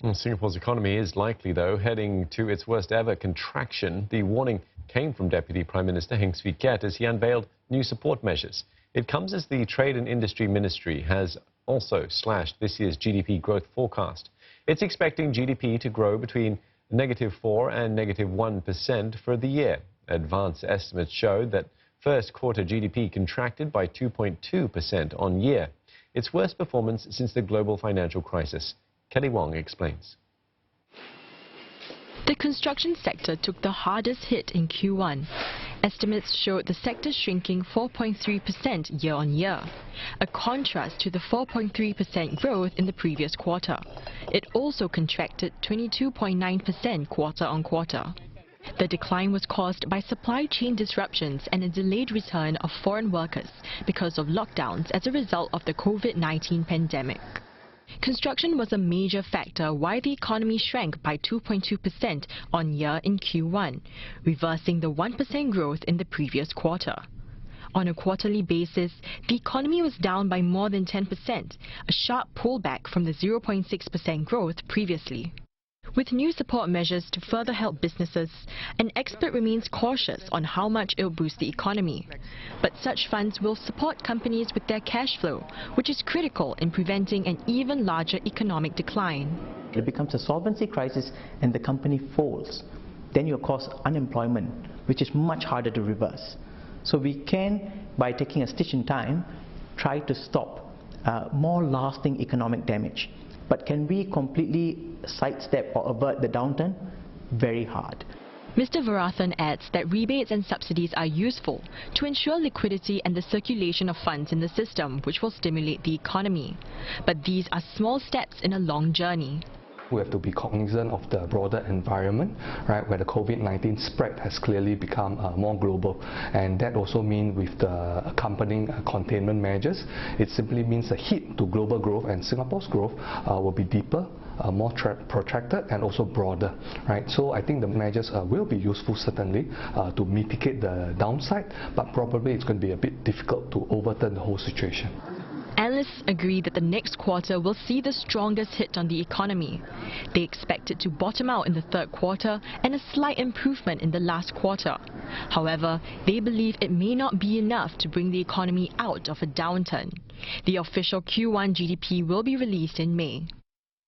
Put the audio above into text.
Well, Singapore's economy is likely, though, heading to its worst ever contraction. The warning came from Deputy Prime Minister Heng Keat as he unveiled new support measures. It comes as the Trade and Industry Ministry has also slashed this year's GDP growth forecast. It's expecting GDP to grow between -4% and -1% for the year. Advanced estimates showed that first quarter GDP contracted by 2.2% on year, its worst performance since the global financial crisis. Kelly Wong explains. The construction sector took the hardest hit in Q1. Estimates showed the sector shrinking 4.3% year-on-year, a contrast to the 4.3% growth in the previous quarter. It also contracted 22.9% quarter-on-quarter. The decline was caused by supply chain disruptions and a delayed return of foreign workers because of lockdowns as a result of the COVID-19 pandemic. Construction was a major factor why the economy shrank by 2.2% on year in Q1, reversing the 1% growth in the previous quarter. On a quarterly basis, the economy was down by more than 10%, a sharp pullback from the 0.6% growth previously. With new support measures to further help businesses, an expert remains cautious on how much it will boost the economy. But such funds will support companies with their cash flow, which is critical in preventing an even larger economic decline. It becomes a solvency crisis and the company folds. Then you cause unemployment, which is much harder to reverse. So we can, by taking a stitch in time, try to stop more lasting economic damage. But can we completely sidestep or avert the downturn? Very hard. Mr. Varathan adds that rebates and subsidies are useful to ensure liquidity and the circulation of funds in the system, which will stimulate the economy. But these are small steps in a long journey. We have to be cognizant of the broader environment, right, where the COVID-19 spread has clearly become more global. And that also means with the accompanying containment measures, it simply means a hit to global growth, and Singapore's growth will be deeper, more protracted and also broader, right? So I think the measures will be useful certainly to mitigate the downside, but probably it's going to be a bit difficult to overturn the whole situation. Analysts agree that the next quarter will see the strongest hit on the economy. They expect it to bottom out in the third quarter and a slight improvement in the last quarter. However, they believe it may not be enough to bring the economy out of a downturn. The official Q1 GDP will be released in May.